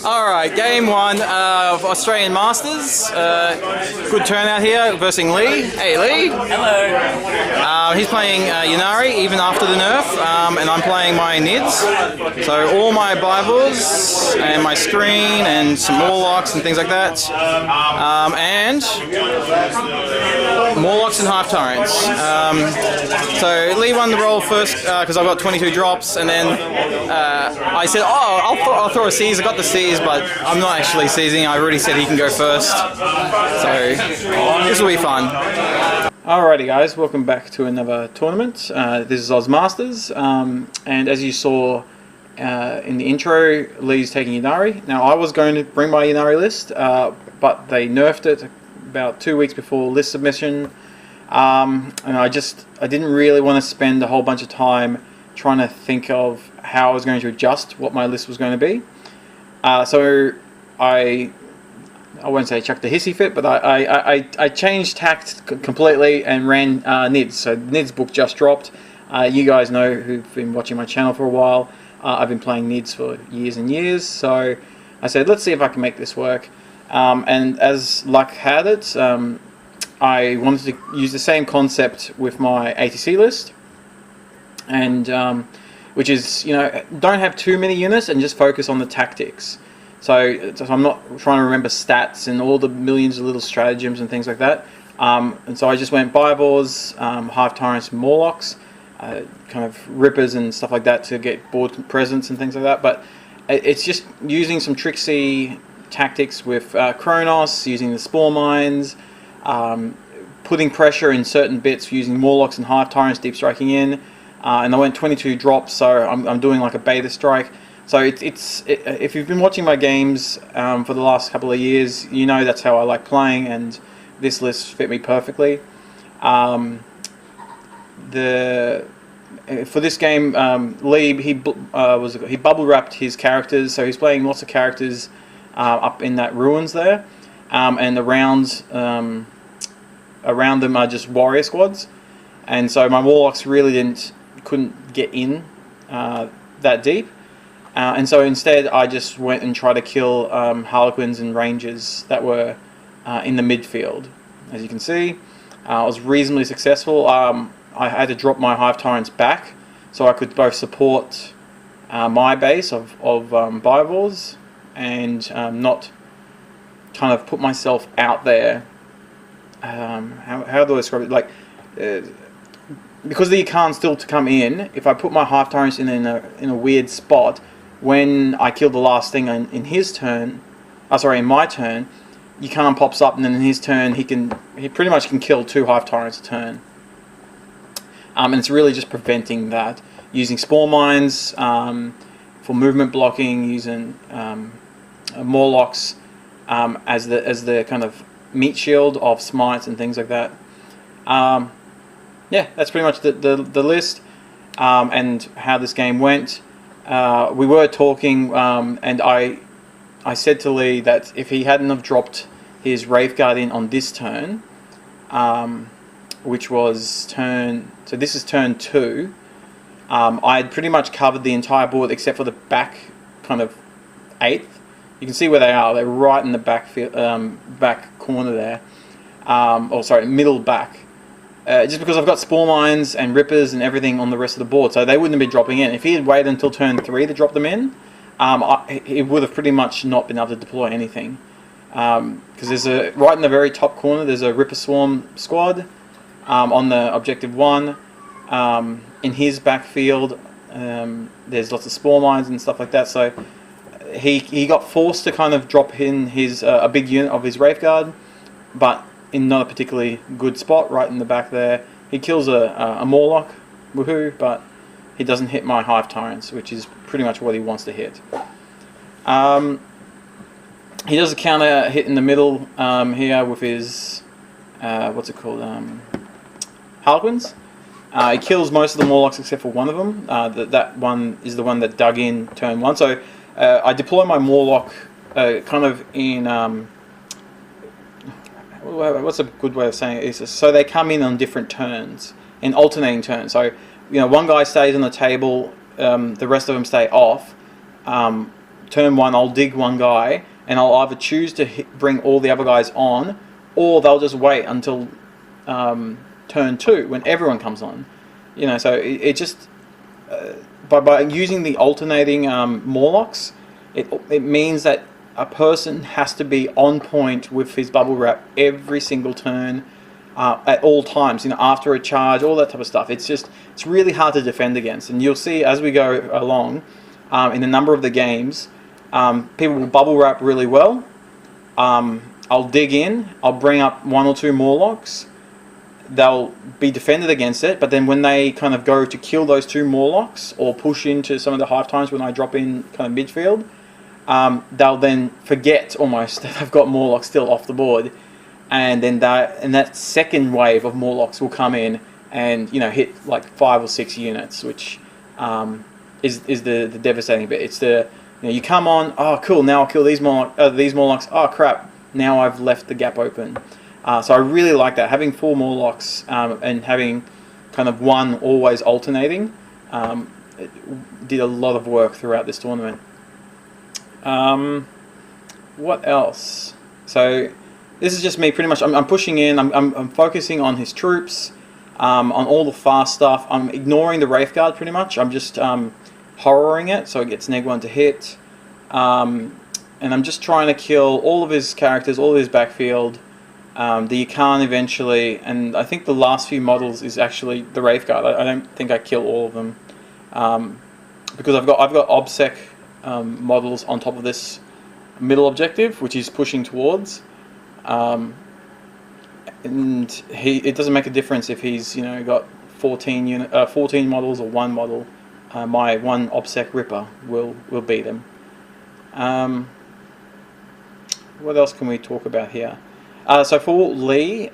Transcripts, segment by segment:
Alright, game one of Australian Masters. Good turnout here versus Lee. Hey Lee! Hello! He's playing Ynarri even after the nerf, and I'm playing my Nids. So all my Bibles and my screen and some Morlocks and things like that. And Morlocks and half Tyranids. So Lee won the roll first because I've got 22 drops, and then I said, oh, I'll throw a seize. I got the seize, but I'm not actually seizing. I already said he can go first. So this will be fun. Alrighty guys, welcome back to another tournament. This is Oz Masters, and as you saw in the intro, Lee's taking Ynarri. Now I was going to bring my Ynarri list, but they nerfed it about 2 weeks before list submission, and I didn't really want to spend a whole bunch of time trying to think of how I was going to adjust what my list was going to be. So I won't say chucked a hissy fit, but I changed tact completely and ran Nids. So Nids book just dropped. You guys know who've been watching my channel for a while. I've been playing Nids for years and years. So I said, let's see if I can make this work. And as luck had it, I wanted to use the same concept with my ATC list, and which is, you know, don't have too many units and just focus on the tactics. So I'm not trying to remember stats and all the millions of little stratagems and things like that. And so I just went Bivors, half Tyrants, Morlocks, kind of Rippers and stuff like that to get board presence and things like that. But it's just using some tricksy tactics with Kronos, using the Spore Mines, putting pressure in certain bits using Morlocks and half Tyrants, deep striking in. And I went 22 drops, so I'm doing like a beta strike. So if you've been watching my games for the last couple of years, you know that's how I like playing, and this list fit me perfectly. For this game, Lee he bubble wrapped his characters, so he's playing lots of characters up in that ruins there, and around them are just warrior squads, and so my Warlocks really couldn't get in that deep. And so instead I just went and tried to kill Harlequins and Rangers that were in the midfield. As you can see, I was reasonably successful. I had to drop my Hive Tyrants back so I could both support my base of Bivors and not kind of put myself out there. How do I describe it? Like, because the Khan's still to come in, if I put my Hive Tyrants in a weird spot, when I kill the last thing in his turn, in my turn, Khan pops up, and then in his turn he pretty much can kill 2 Hive Tyrants a turn. And it's really just preventing that, using Spore Mines for movement blocking, using Morlocks as the kind of meat shield of smites and things like that. Yeah, that's pretty much the list and how this game went. We were talking, and I said to Lee that if he hadn't have dropped his Wraith Guardian on this turn, which was so this is turn 2, I'd pretty much covered the entire board except for the back kind of 8th. You can see where they are. They're right in the back corner there. Middle back. Just because I've got Spore Mines and Rippers and everything on the rest of the board, so they wouldn't have been dropping in. If he had waited until turn 3 to drop them in, it would have pretty much not been able to deploy anything. Because right in the very top corner, there's a Ripper Swarm squad on the objective 1. In his backfield, there's lots of Spore Mines and stuff like that. So he got forced to kind of drop in his a big unit of his Wraith Guard, but in not a particularly good spot, right in the back there. He kills a Morlock, woohoo, but he doesn't hit my Hive Tyrants, which is pretty much what he wants to hit. He does a counter hit in the middle here with his, what's it called, Harlequins. He kills most of the Morlocks except for one of them. That one is the one that dug in turn 1. So I deploy my Morlock kind of in... what's a good way of saying it? So they come in on different turns, in alternating turns. So, you know, one guy stays on the table, the rest of them stay off, turn 1 I'll dig one guy, and I'll either choose to bring all the other guys on, or they'll just wait until turn 2 when everyone comes on. You know, so it just by using the alternating Morlocks, it means that a person has to be on point with his bubble wrap every single turn, at all times. You know, after a charge, all that type of stuff. It's really hard to defend against, and you'll see as we go along in a number of the games, people will bubble wrap really well. I'll dig in, I'll bring up 1 or 2 Morlocks, they'll be defended against it, but then when they kind of go to kill those 2 Morlocks or push into some of the hive times when I drop in kind of midfield, they'll then forget almost that I've got Morlocks still off the board, and then that second wave of Morlocks will come in and, you know, hit like 5 or 6 units, which is the devastating bit. It's the, you know, you come on, oh cool, now I'll kill these Morlocks, oh crap, now I've left the gap open. So I really like that, having 4 Morlocks and having kind of 1 always alternating. It did a lot of work throughout this tournament. What else? So this is just me pretty much. I'm pushing in. I'm focusing on his troops, on all the fast stuff. I'm ignoring the Wraith Guard pretty much. I'm just horroring it so it gets -1 to hit, and I'm just trying to kill all of his characters, all of his backfield. The Ykan eventually, and I think the last few models is actually the Wraith Guard. I don't think I kill all of them, because I've got OBSEC models on top of this middle objective, which he's pushing towards, and it doesn't make a difference if he's, you know, got 14 models or 1 model. My 1 OBSEC Ripper will beat him. What else can we talk about here? So for Lee,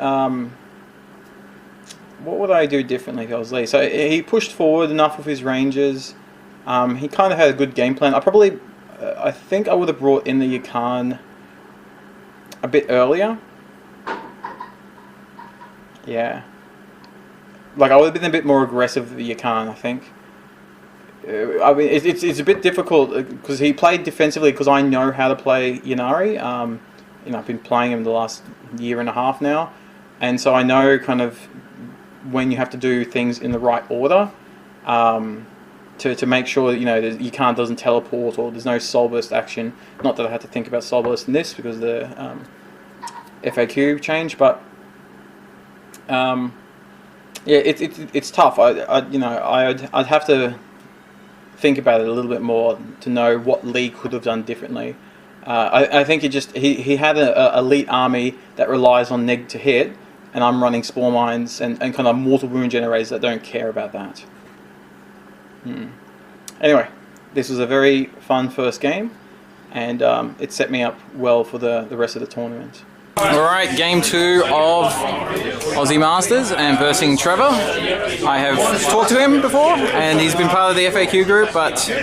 what would I do differently if I was Lee? So he pushed forward enough with his Rangers. He kind of had a good game plan. I think I would have brought in the Ykan a bit earlier. Yeah. Like, I would have been a bit more aggressive with the Ykan, I think. I mean, it's a bit difficult because he played defensively, because I know how to play Ynarri. You know, I've been playing him the last 1.5 years now, and so I know kind of when you have to do things in the right order, to make sure that, you know, that Ykan doesn't teleport or there's no soul burst action. Not that I had to think about soul burst in this because of the FAQ change, but yeah, it's tough. I'd have to think about it a little bit more to know what Lee could have done differently. I think he had an elite army that relies on neg to hit, and I'm running spore mines and kind of mortal wound generators that don't care about that. Anyway, this was a very fun first game, and it set me up well for the rest of the tournament. Alright, game 2 of Aussie Masters and versing Trevor. I have talked to him before, and he's been part of the FAQ group, but we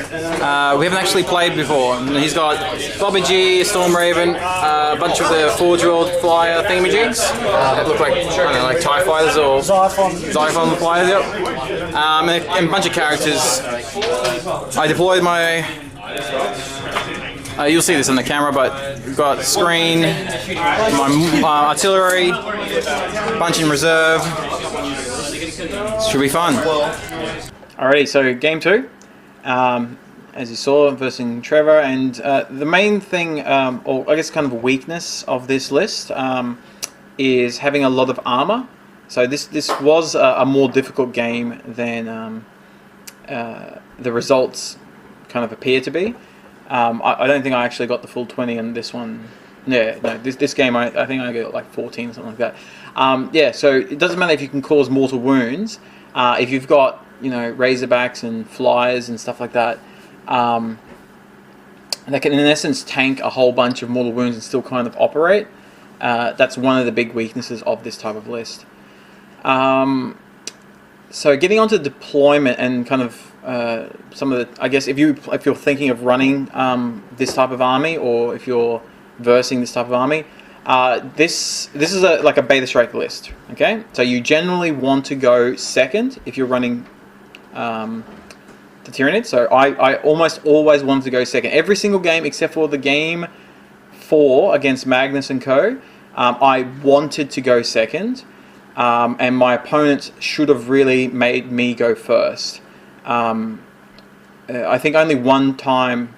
haven't actually played before. He's got Bobby G, Storm Raven, a bunch of the Forge World flyer thingamajigs that look like, I don't know, like TIE fighters or Xiphon flyers, yep. And a bunch of characters. I deployed my... you'll see this on the camera, but we've got screen, my artillery, bunch in reserve. Should be fun. Alrighty, so game 2, as you saw, versing Trevor, and the main thing, or I guess kind of weakness of this list, is having a lot of armor. So this was a more difficult game than the results kind of appear to be. I don't think I actually got the full 20 on this one. Yeah, no, this game I think I got like 14 or something like that. Yeah, so it doesn't matter if you can cause mortal wounds. If you've got, you know, Razorbacks and Flyers and stuff like that, that can in essence tank a whole bunch of mortal wounds and still kind of operate. That's one of the big weaknesses of this type of list. So getting onto deployment and kind of some of the, I guess if you're thinking of running this type of army, or if you're versing this type of army, this is like a beta strike list. Okay, so you generally want to go second if you're running the Tyranids. So I almost always wanted to go second. Every single game except for the game 4 against Magnus and Co. I wanted to go second, and my opponents should have really made me go first. I think only one time.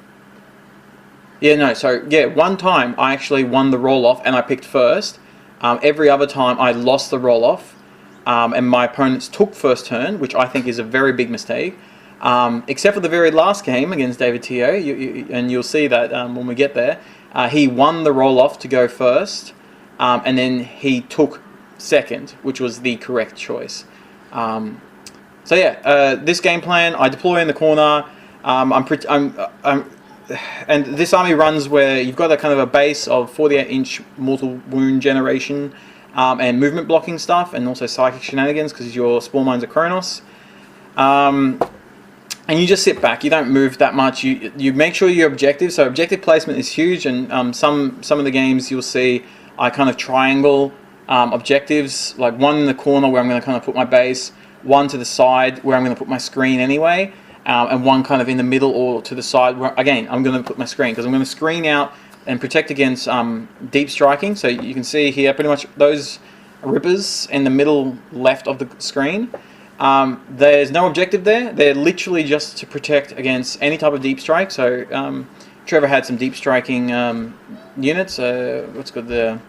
One time I actually won the roll-off and I picked first. Every other time I lost the roll-off, and my opponents took first turn, which I think is a very big mistake. Except for the very last game against David Teo, and you'll see that when we get there. He won the roll-off to go first, and then he took second, which was the correct choice. This game plan, I deploy in the corner. And this army runs where you've got a kind of a base of 48-inch mortal wound generation, and movement blocking stuff, and also psychic shenanigans because your Spore Mines are Kronos. And you just sit back. You don't move that much. You make sure your objective. So objective placement is huge, and some of the games you'll see I kind of triangle objectives, like one in the corner where I'm going to kind of put my base, one to the side where I'm going to put my screen anyway, and one kind of in the middle or to the side where, again, I'm going to put my screen, because I'm going to screen out and protect against deep striking. So you can see here pretty much those rippers in the middle left of the screen. There's no objective there. They're literally just to protect against any type of deep strike. So Trevor had some deep striking units. What's called the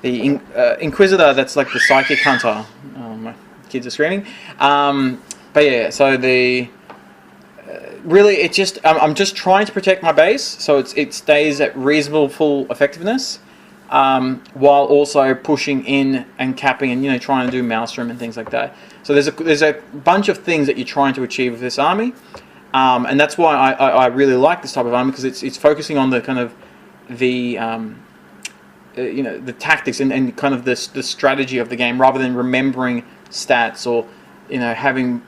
Inquisitor, that's like the psychic hunter. My kids are screaming. But yeah, so the really it just I'm just trying to protect my base so it stays at reasonable full effectiveness, while also pushing in and capping and trying to do maelstrom and things like that. So there's a bunch of things that you're trying to achieve with this army, and that's why I really like this type of army, because it's focusing on the kind of the the tactics and kind of the strategy of the game, rather than remembering stats or having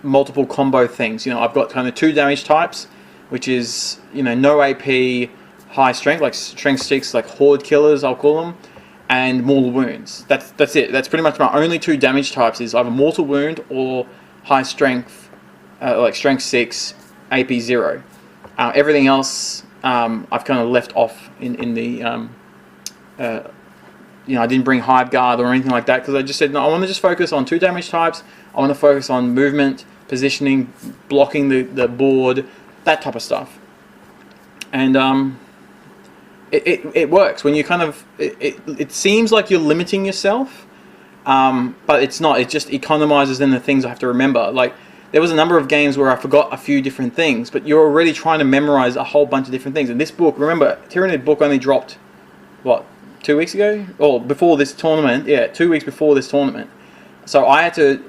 multiple combo things. I've got kind of 2 damage types, which is no AP, high strength, like strength 6, like horde killers I'll call them, and mortal wounds. That's it. That's pretty much my only 2 damage types, is either mortal wound or high strength, like strength 6, AP 0. Everything else I've kind of left off in the I didn't bring Hive Guard or anything like that, because I just said, no, I want to just focus on 2 damage types. I want to focus on movement, positioning, blocking the board, that type of stuff. And it works when you kind of it seems like you're limiting yourself, but it's not. It just economizes in the things I have to remember. Like, there was a number of games where I forgot a few different things, but you're already trying to memorize a whole bunch of different things. And this book, remember, Tyranid book only dropped what, 2 weeks ago, or before this tournament? Yeah, 2 weeks before this tournament. So I had to,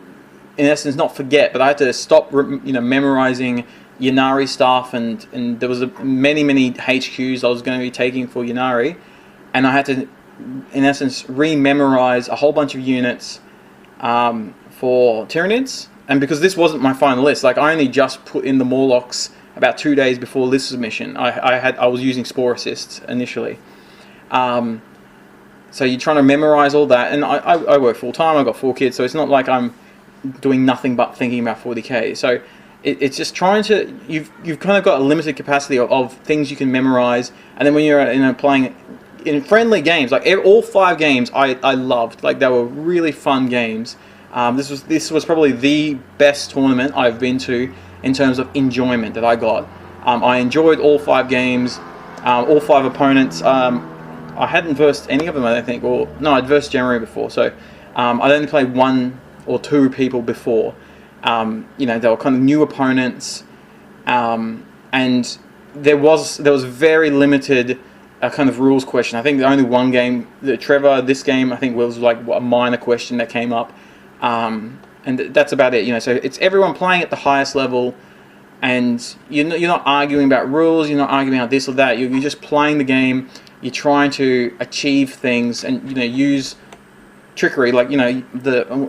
in essence, not forget, but I had to stop memorizing Ynarri stuff, and there was many HQs I was going to be taking for Ynarri, and I had to, in essence, re-memorize a whole bunch of units for Tyranids. And because this wasn't my final list, like, I only just put in the Morlocks about 2 days before this submission. I was using Spore Assists initially. So you're trying to memorize all that, and I work full time. I've got 4 kids, so it's not like I'm doing nothing but thinking about 40k. So it's just trying to, you've kind of got a limited capacity of things you can memorize, and then when you're playing in friendly games, like all 5 games I loved. Like, they were really fun games. This was probably the best tournament I've been to in terms of enjoyment that I got. I enjoyed all 5 games, all 5 opponents. I hadn't versed any of them, I don't think, or no, I'd versed January before, so I'd only played 1 or 2 people before. They were kind of new opponents, and there was very limited kind of rules question. I think the only one game that Trevor, this game, I think was like a minor question that came up, and that's about it. So it's everyone playing at the highest level, and you're not arguing about rules, you're not arguing about this or that. You're just playing the game. You're trying to achieve things and use trickery, like and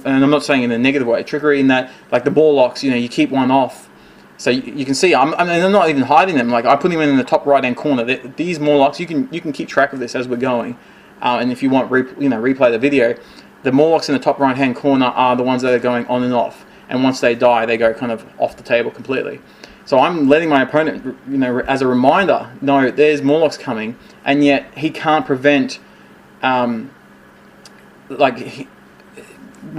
I'm not saying in a negative way, trickery in that, like the Morlocks, you keep one off, so you can see I'm not even hiding them. Like, I put them in the top right hand corner. These Morlocks, you can keep track of this as we're going, and if you want replay the video, the Morlocks in the top right hand corner are the ones that are going on and off. and once they die, they go kind of off the table completely. So I'm letting my opponent, you know, as a reminder, no, there's Morlocks coming, and yet he can't prevent, where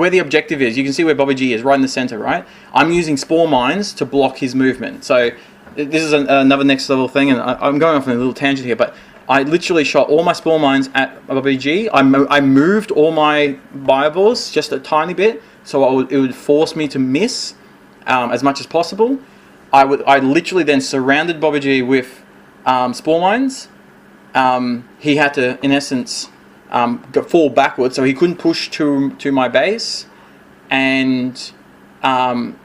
the objective is. You can see where Bobby G is, right in the center, right? I'm using Spore Mines to block his movement. So this is another next level thing, and I'm going off on a little tangent here, but I literally shot all my Spore Mines at Bobby G. I moved all my Bioballs just a tiny bit, so it would force me to miss as much as possible. I literally then surrounded Bobby G with Spore Mines. He had to, in essence, fall backwards, so he couldn't push to my base. And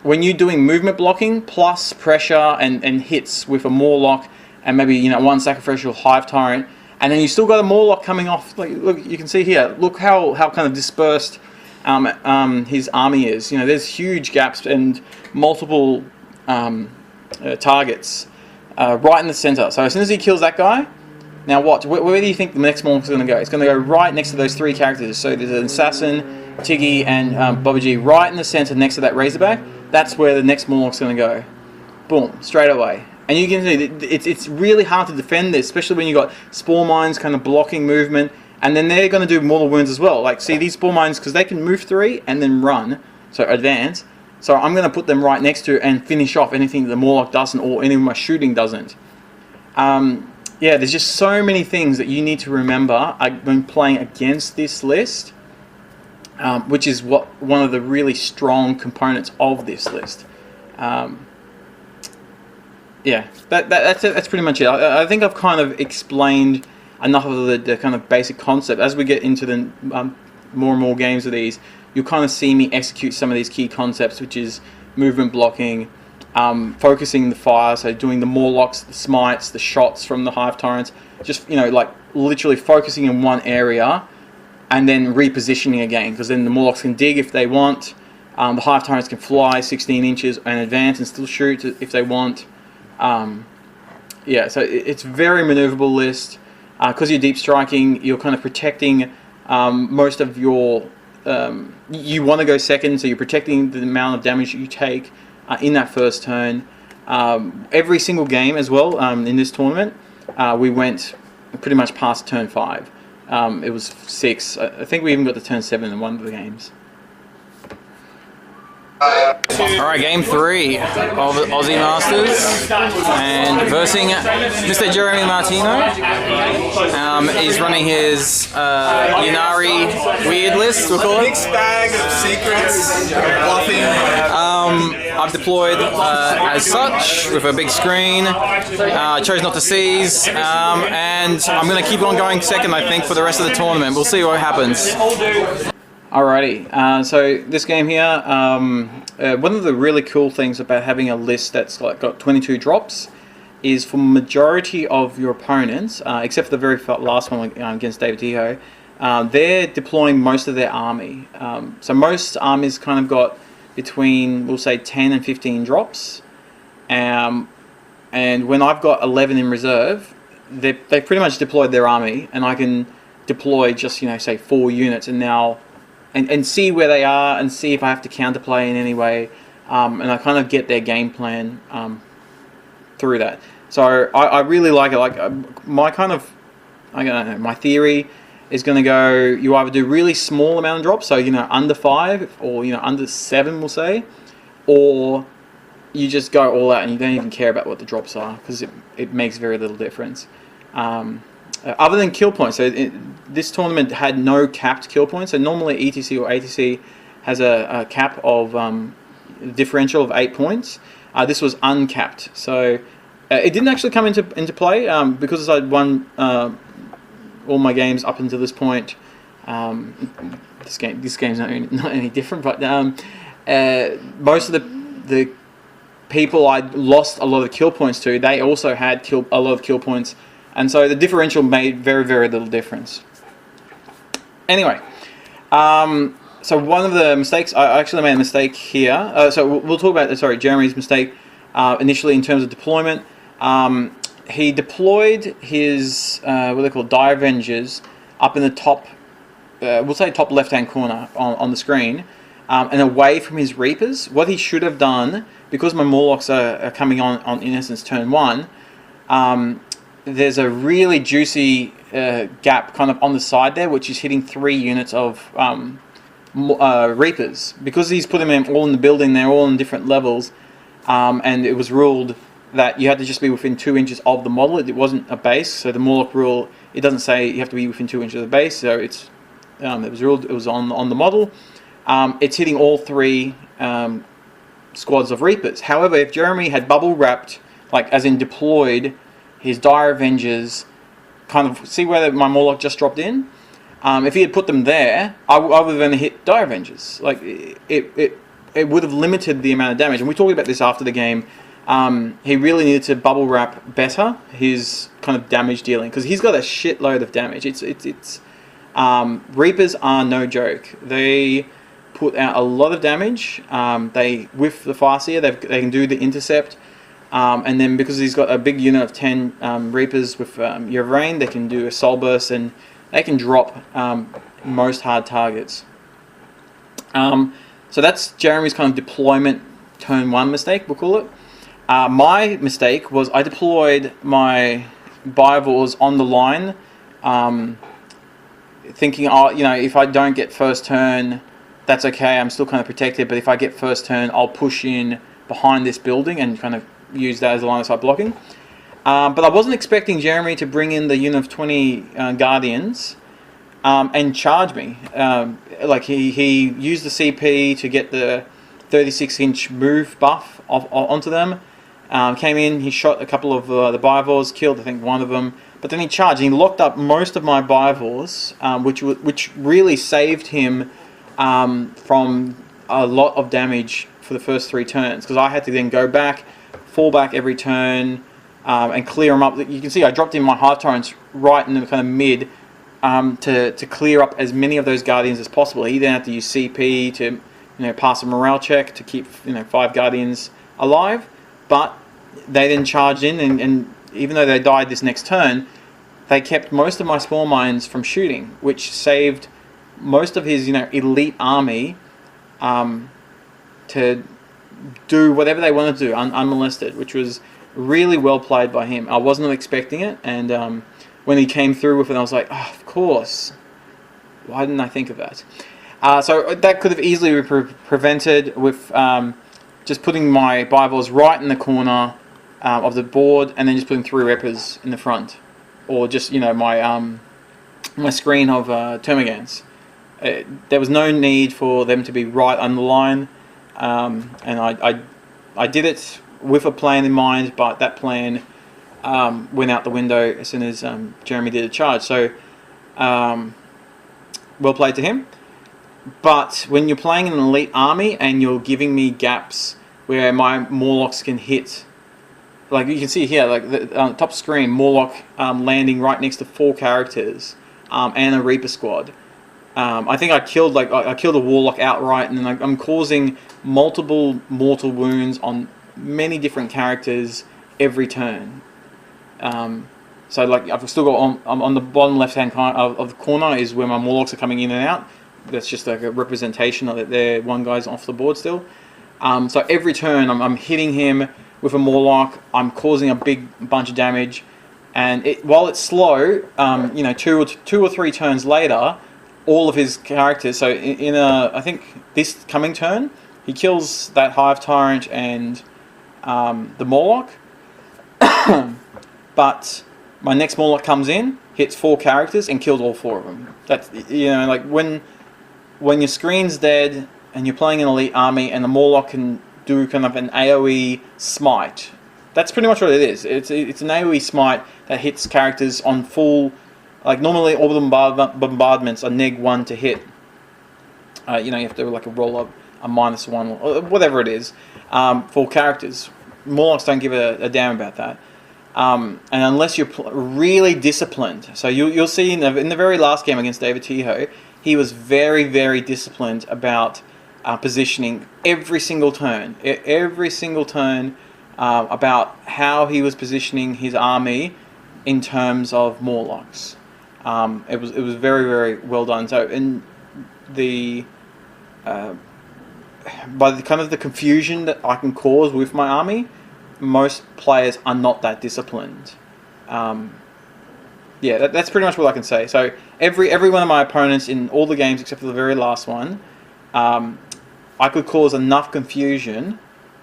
when you're doing movement blocking plus pressure and hits with a Morlock and maybe, you know, one sacrificial Hive Tyrant, and then you still got a Morlock coming off. Like, look, you can see here. Look how kind of dispersed his army is. You know, there's huge gaps and multiple targets right in the center. So as soon as he kills that guy, now watch. Where do you think the next Morlock is going to go? It's going to go right next to those three characters. So there's an Assassin, Tiggy, and Bobby G right in the center next to that Razorback. That's where the next Morlock is going to go. Boom, straight away. And you can see it's really hard to defend this, especially when you got Spore Mines kind of blocking movement, and then they're going to do mortal wounds as well. Like, see these Spore Mines, because they can move 3 and then run, so advance. So I'm going to put them right next to and finish off anything that the Morlock doesn't, or any of my shooting doesn't. Yeah, there's just so many things that you need to remember when playing against this list, which is one of the really strong components of this list. Yeah, that's pretty much it. I think I've kind of explained enough of the kind of basic concept. As we get into the more and more games of these, you'll kind of see me execute some of these key concepts, which is movement blocking, focusing the fire, so doing the Morlocks, the smites, the shots from the Hive Tyrants, just, you know, like literally focusing in one area and then repositioning again, because then the Morlocks can dig if they want, the Hive Tyrants can fly 16 inches and advance and still shoot if they want. Yeah, so it's very maneuverable list. Because you're deep striking, you're kind of protecting most of your... you want to go second, so you're protecting the amount of damage that you take in that first turn. Every single game as well in this tournament, we went pretty much past turn 5. It was 6. I think we even got to turn 7 in one of the games. Alright, game 3 of Aussie Masters, and versing Mr. Jeremy Martino. He's running his Ynarri weird list, we'll call it. Mixed bag of secrets, bluffing. I've deployed as such with a big screen. I chose not to seize, and I'm going to keep on going second, I think, for the rest of the tournament. We'll see what happens. Alrighty, so this game here, one of the really cool things about having a list that's like got 22 drops is for majority of your opponents, except for the very last one against David Tiho, they're deploying most of their army. So most armies kind of got between, we'll say, 10 and 15 drops, and when I've got 11 in reserve, they pretty much deployed their army, and I can deploy just, you know, say 4 units, and now and see where they are and see if I have to counterplay in any way, and I kind of get their game plan through that. So I really like it. Like my kind of, I don't know, my theory is going to go, you either do really small amount of drops, so, you know, under 5 or, you know, under 7 we'll say, or you just go all out and you don't even care about what the drops are, because it makes very little difference. Other than kill points, so this tournament had no capped kill points. So normally ETC or ATC has a cap of differential of 8 points. This was uncapped, so it didn't actually come into play because I'd won all my games up until this point. This game's not any different, but most of the people I lost a lot of kill points to, they also had a lot of kill points. And so the differential made very, very little difference. Anyway, so one of the mistakes, I actually made a mistake here. So we'll talk about, Jeremy's mistake initially in terms of deployment. He deployed his, what they call Die Avengers up in the top, we'll say top left-hand corner on the screen. and away from his Reapers. What he should have done, because my Morlocks are coming on in essence turn 1, there's a really juicy gap kind of on the side there, which is hitting 3 units of Reapers. Because he's put them all in the building, they're all in different levels, and it was ruled that you had to just be within 2 inches of the model. It wasn't a base, so the Morlock rule, it doesn't say you have to be within 2 inches of the base, so it's it was ruled, it was on the model. It's hitting all 3 squads of Reapers. However, if Jeremy had bubble wrapped, like as in deployed, his Dire Avengers, kind of, see where my Morlock just dropped in? If he had put them there, I would have only hit Dire Avengers. Like, it would have limited the amount of damage. And we talked about this after the game. He really needed to bubble wrap better his kind of damage dealing, because he's got a shitload of damage. Reapers are no joke. They put out a lot of damage. They, with the Farseer, they can do the intercept. And then because he's got a big unit of 10 Reapers with Year of Rain, they can do a Soul Burst, and they can drop most hard targets. So that's Jeremy's kind of deployment turn 1 mistake, we'll call it. My mistake was I deployed my Bivors on the line, thinking, if I don't get first turn, that's okay, I'm still kind of protected, but if I get first turn, I'll push in behind this building and kind of use that as a line of sight blocking. But I wasn't expecting Jeremy to bring in the unit of 20 Guardians and charge me. Like he used the CP to get the 36-inch move buff onto them. Came in, he shot a couple of the Bivors, killed I think one of them, but then he charged and he locked up most of my Bivors, which really saved him from a lot of damage for the first 3 turns, because I had to then go back, fall back every turn, and clear them up. You can see I dropped in my Hive Torrents right in the kind of mid to clear up as many of those Guardians as possible. He then had to use CP to pass a morale check to keep 5 Guardians alive, but they then charged in, and even though they died this next turn, they kept most of my Spore Mines from shooting, which saved most of his elite army to do whatever they wanted to do unmolested, which was really well played by him. I wasn't expecting it, and when he came through with it, I was like, oh, of course, why didn't I think of that? So that could have easily been prevented with just putting my Bivors right in the corner of the board, and then just putting 3 Reapers in the front, or just my screen of Termagants. There was no need for them to be right on the line, and I did it with a plan in mind, but that plan went out the window as soon as Jeremy did a charge. So well played to him. But when you're playing an elite army and you're giving me gaps where my Morlocks can hit, like you can see here, like the top screen, Morlock landing right next to 4 characters and a Reaper squad. I think I killed a Warlock outright, and then I'm causing multiple mortal wounds on many different characters every turn. So like I've still got on the bottom left hand of the corner is where my Morlocks are coming in and out. That's just like a representation of that there one guy's off the board still. So every turn I'm hitting him with a Morlock. I'm causing a big bunch of damage, and while it's slow, 2 or 3 turns later, all of his characters. So I think this coming turn, he kills that Hive Tyrant and the Morlock. But my next Morlock comes in, hits 4 characters, and kills all 4 of them. That's like when your screen's dead and you're playing an elite army and the Morlock can do kind of an AoE smite. That's pretty much what it is. It's an AoE smite that hits characters on full. Like normally all the bombardments are -1 to hit. You have to like roll up a -1 or whatever it is for characters. Morlocks don't give a damn about that. And unless you're really disciplined, so you'll see in the very last game against David Tiho, he was very, very disciplined about positioning every single turn, about how he was positioning his army in terms of Morlocks. It was very, very well done. So in the by the kind of the confusion that I can cause with my army, most players are not that disciplined. Yeah, that's pretty much what I can say. So every one of my opponents in all the games except for the very last one, I could cause enough confusion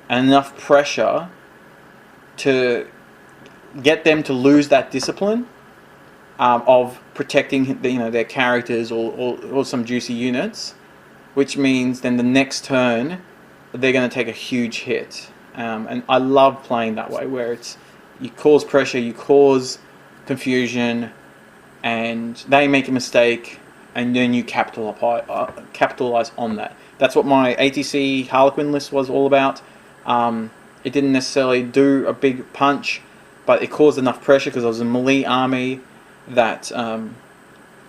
and enough pressure to get them to lose that discipline of protecting their characters or some juicy units, which means then the next turn they're going to take a huge hit. And I love playing that way, where you cause pressure, you cause confusion, and they make a mistake, and then you capitalize on that. That's what my ATC Harlequin list was all about. It didn't necessarily do a big punch, but it caused enough pressure because I was a melee army that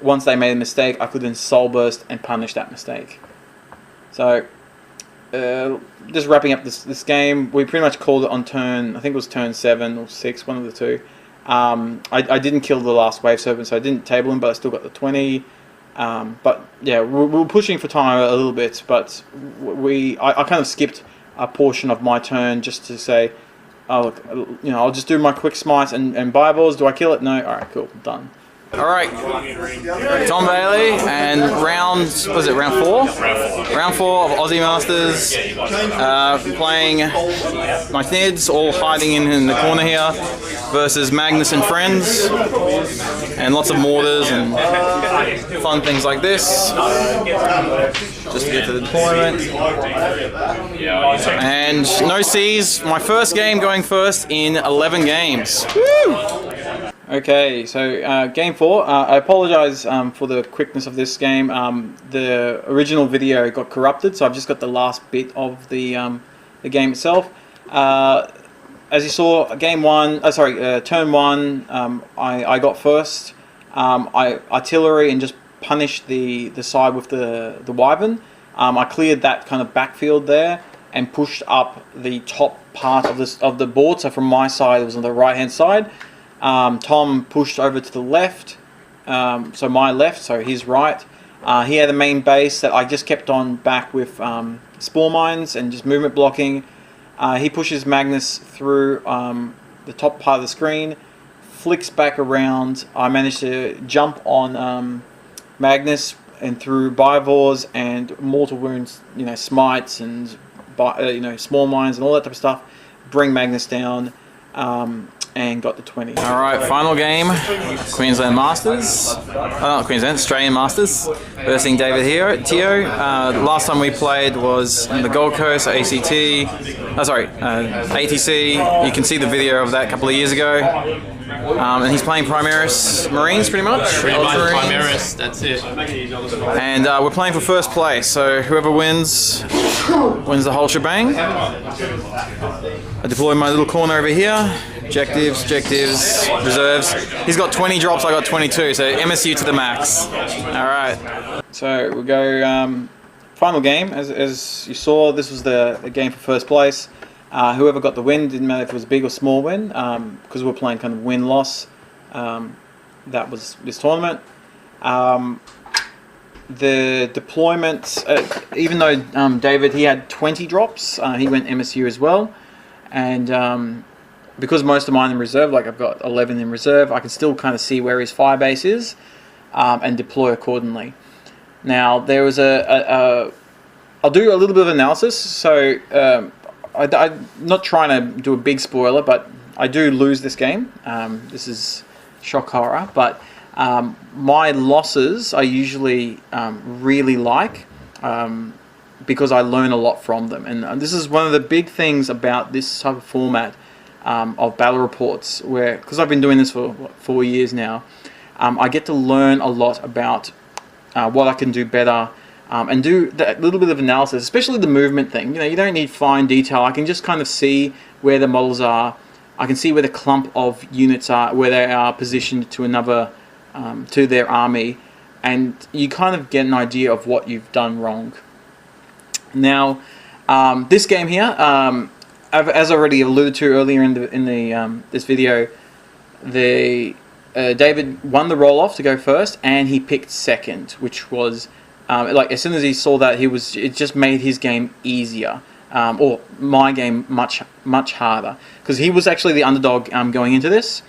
once they made a mistake, I could then soul burst and punish that mistake. So just wrapping up this game, we pretty much called it on turn, I think it was turn 7 or 6, one of the two. I didn't kill the last wave serpent, so I didn't table him, but I still got the 20. But yeah, we were pushing for time a little bit, but I kind of skipped a portion of my turn just to say, oh look, I'll just do my quick smites and Bibles. Do I kill it? No. All right, cool, done. All right, Tom Bailey, and round 4? Round 4 of Aussie Masters, playing my Nids, all hiding in the corner here, versus Magnus and friends, and lots of mortars and fun things like this, just to get to the deployment. And no C's, my first game going first in 11 games. Woo! Okay, so game 4. I apologize for the quickness of this game. The original video got corrupted, so I've just got the last bit of the game itself. As you saw, turn 1, I got first. I artillery and just punished the side with the wyvern. I cleared that kind of backfield there and pushed up the top part of the board. So from my side, it was on the right hand side. Tom pushed over to the left, so my left, so his right. He had a main base that I just kept on back with spore mines and just movement blocking. He pushes Magnus through the top part of the screen, flicks back around. I managed to jump on Magnus and through Bivors and mortal wounds, smites and small mines and all that type of stuff. Bring Magnus down. And got the 20. Alright, final game, Queensland Masters, not Queensland, Australian Masters, versus David Teo. Last time we played was in the Gold Coast, ATC. You can see the video of that a couple of years ago. And he's playing Primaris Marines pretty much. Primaris, that's it. And we're playing for first place, so whoever wins the whole shebang. I deploy my little corner over here. Objectives, reserves. He's got 20 drops, I got 22, so MSU to the max. Alright. So we'll go final game. As you saw, this was the game for first place. Whoever got the win, didn't matter if it was a big or small win, because we're playing kind of win-loss. That was this tournament. The deployment, even though David, he had 20 drops, he went MSU as well. And because most of mine in reserve, like I've got 11 in reserve, I can still kind of see where his firebase is and deploy accordingly. Now, there was I'll do a little bit of analysis. So I'm not trying to do a big spoiler, but I do lose this game. This is shock horror, but my losses I usually really like because I learn a lot from them. And this is one of the big things about this type of format of battle reports, where, because I've been doing this for 4 years now, I get to learn a lot about what I can do better and do that little bit of analysis, especially the movement thing. You don't need fine detail. I can just kind of see where the models are. I can see where the clump of units are, where they are positioned to another, to their army, and you kind of get an idea of what you've done wrong. Now, this game here, as already alluded to earlier in this video, David won the roll-off to go first, and he picked second, which was like as soon as he saw that, it just made his game easier, or my game much harder, because he was actually the underdog going into this,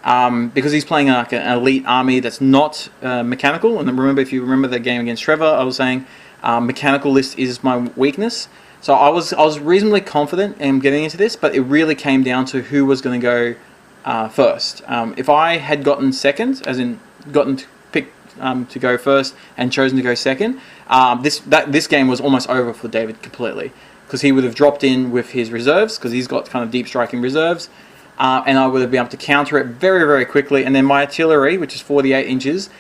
because he's playing like an elite army that's not mechanical. And remember, if you remember the game against Trevor, I was saying mechanical list is my weakness. So I was reasonably confident in getting into this, but it really came down to who was going to go first. If I had gotten second, as in gotten to pick to go first and chosen to go second, this game was almost over for David completely, because he would have dropped in with his reserves, because he's got kind of deep striking reserves, and I would have been able to counter it very, very quickly. And then my artillery, which is 48 inches,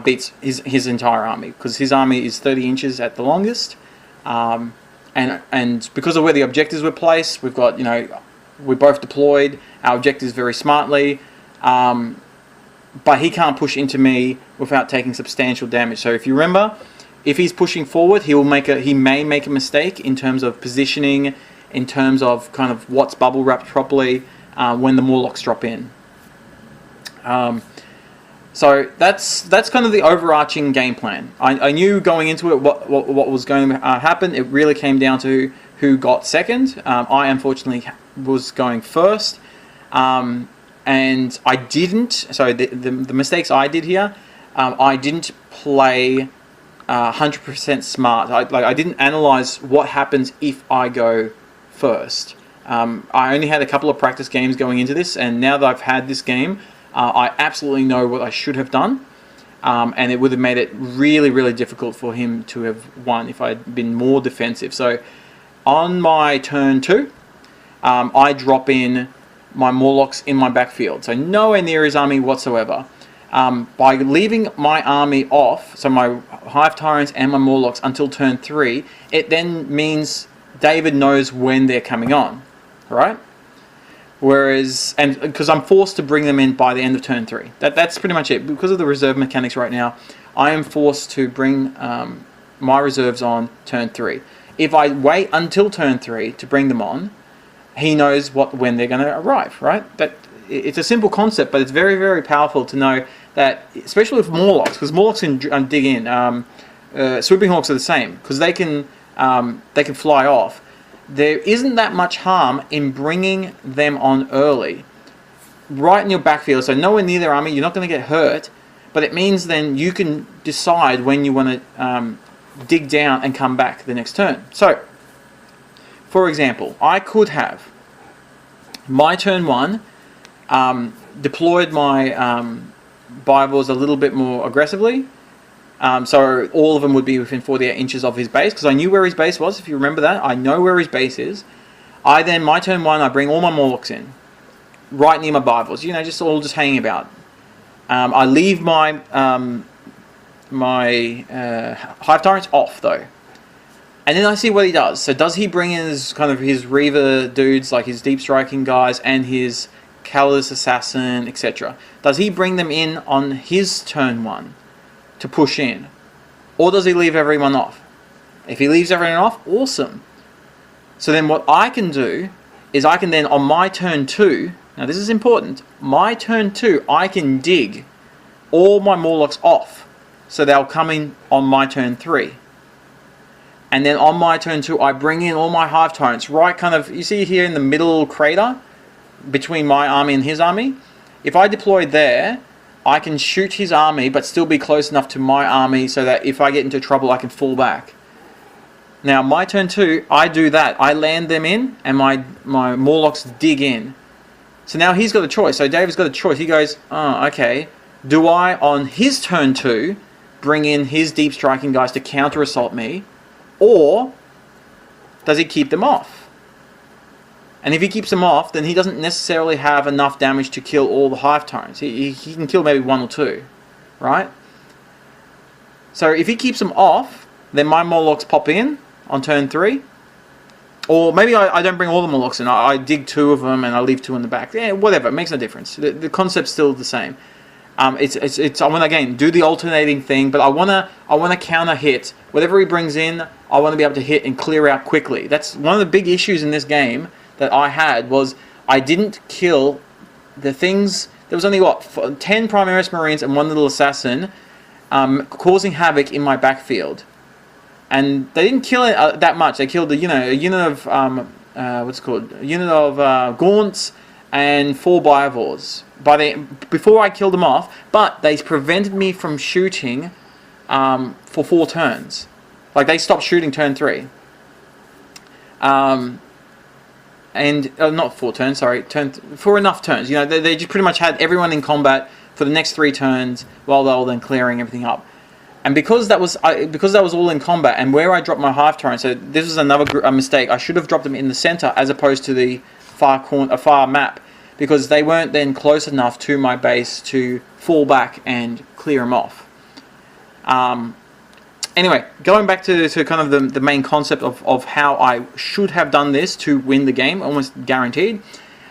beats his entire army, because his army is 30 inches at the longest. And because of where the objectives were placed, we've got, we both deployed our objectives very smartly, but he can't push into me without taking substantial damage. So if you remember, if he's pushing forward, he may make a mistake in terms of positioning, in terms of kind of what's bubble wrapped properly when the Morlocks drop in. So that's kind of the overarching game plan. I knew going into it what was going to happen. It really came down to who got second. I unfortunately was going first, and I didn't. So the mistakes I did here, I didn't play 100% smart. I didn't analyze what happens if I go first. I only had a couple of practice games going into this, and now that I've had this game, I absolutely know what I should have done, and it would have made it really, really difficult for him to have won if I had been more defensive. So on my turn 2, I drop in my Morlocks in my backfield, so nowhere near his army whatsoever. By leaving my army off, so my Hive Tyrants and my Morlocks until turn 3, it then means David knows when they're coming on, right? Whereas, and because I'm forced to bring them in by the end of turn 3. That's pretty much it. Because of the reserve mechanics right now, I am forced to bring my reserves on turn 3. If I wait until turn 3 to bring them on, he knows when they're going to arrive, right? It's a simple concept, but it's very, very powerful to know that, especially with Morlocks, because Morlocks can dig in. Swooping Hawks are the same, because they can fly off. There isn't that much harm in bringing them on early, right in your backfield, so nowhere near their army. You're not going to get hurt, but it means then you can decide when you want to dig down and come back the next turn. So, for example, I could have my turn 1 deployed my Bibles a little bit more aggressively. So all of them would be within 48 inches of his base, because I knew where his base was. If you remember that, I know where his base is. My turn 1, I bring all my Morlocks in, right near my Bibles, just hanging about. I leave my Hive Tyrants off though, and then I see what he does. So does he bring in his Reaver dudes, like his deep striking guys and his Callous Assassin, etc.? Does he bring them in on his turn 1 to push in, or does he leave everyone off? If he leaves everyone off, awesome. So then what I can do is I can then, on my turn 2, now this is important, my turn 2, I can dig all my Morlocks off, so they'll come in on my turn 3. And then on my turn 2, I bring in all my Hive Tyrants, right you see here in the middle crater, between my army and his army. If I deploy there, I can shoot his army, but still be close enough to my army so that if I get into trouble, I can fall back. Now, my turn 2, I do that. I land them in, and my Morlocks dig in. So now he's got a choice. So David's got a choice. He goes, oh, okay. Do I, on his turn 2, bring in his deep striking guys to counter-assault me, or does he keep them off? And if he keeps them off, then he doesn't necessarily have enough damage to kill all the Hive Tyrants. He can kill maybe 1 or 2, right? So if he keeps them off, then my Morlocks pop in on turn 3. Or maybe I don't bring all the Morlocks in. I dig 2 of them and I leave 2 in the back. Yeah, whatever. It makes no difference. The concept's still the same. I want to, again, do the alternating thing, but I want to counter hit. Whatever he brings in, I want to be able to hit and clear out quickly. That's one of the big issues in this game that I had, was I didn't kill the things. There was only 10 Primaris Marines and 1 little assassin causing havoc in my backfield. and they didn't kill it that much. They killed a unit of a unit of gaunts and 4 Biovores before I killed them off. But they prevented me from shooting for 4 turns. Like, they stopped shooting turn 3. And not 4 turns, sorry, for enough turns. They just pretty much had everyone in combat for the next 3 turns while they were then clearing everything up. And because that was all in combat, and where I dropped my hive tyrant, so this was another mistake. I should have dropped them in the center as opposed to the far map, because they weren't then close enough to my base to fall back and clear them off. Anyway, going back to kind of the main concept of how I should have done this to win the game, almost guaranteed.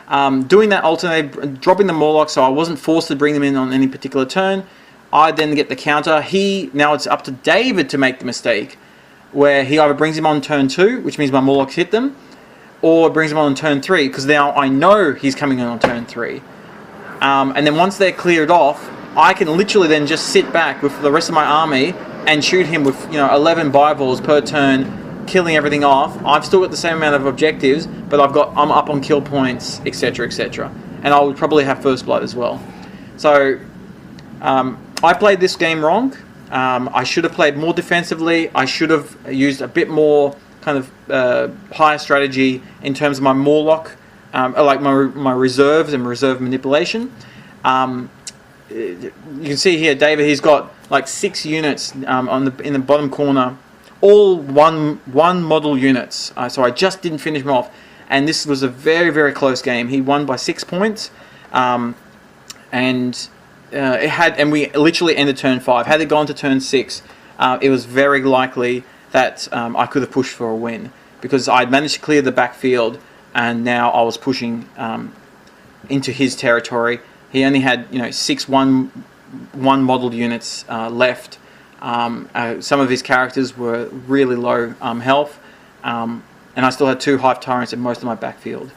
Doing that alternate, dropping the Morlock, so I wasn't forced to bring them in on any particular turn. I then get the counter. Now it's up to David to make the mistake, where he either brings him on turn 2, which means my Morlocks hit them, or brings him on turn 3, because now I know he's coming in on turn 3. And then once they're cleared off, I can literally then just sit back with the rest of my army and shoot him with 11 Biovores per turn, killing everything off. I've still got the same amount of objectives, but I'm up on kill points, etc., etc. And I would probably have first blood as well. So I played this game wrong. I should have played more defensively. I should have used a bit more kind of higher strategy in terms of my Morlock, like my reserves and reserve manipulation. You can see here, David, he's got like 6 units in the bottom corner, all one model units. So I just didn't finish him off, and this was a very, very close game. He won by 6 points, and we literally ended turn 5. Had it gone to turn 6, it was very likely that I could have pushed for a win, because I'd managed to clear the backfield, and now I was pushing into his territory. He only had 6 one model units left. Some of his characters were really low health, and I still had 2 hive tyrants in most of my backfield.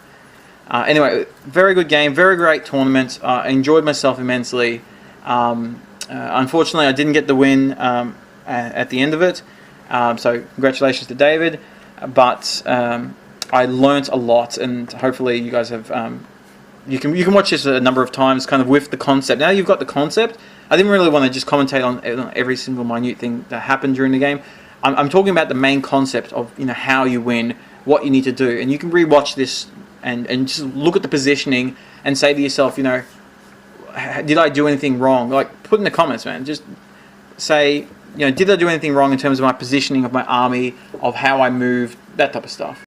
Anyway, very good game, very great tournament. I enjoyed myself immensely. Unfortunately, I didn't get the win at the end of it, so congratulations to David. But I learnt a lot, and hopefully you guys have. You can watch this a number of times, kind of with the concept. Now you've got the concept. I didn't really want to just commentate on every single minute thing that happened during the game. I'm talking about the main concept of how you win, what you need to do, and you can rewatch this and just look at the positioning and say to yourself, did I do anything wrong? Like, put in the comments, man. Just say, did I do anything wrong in terms of my positioning of my army, of how I moved, that type of stuff.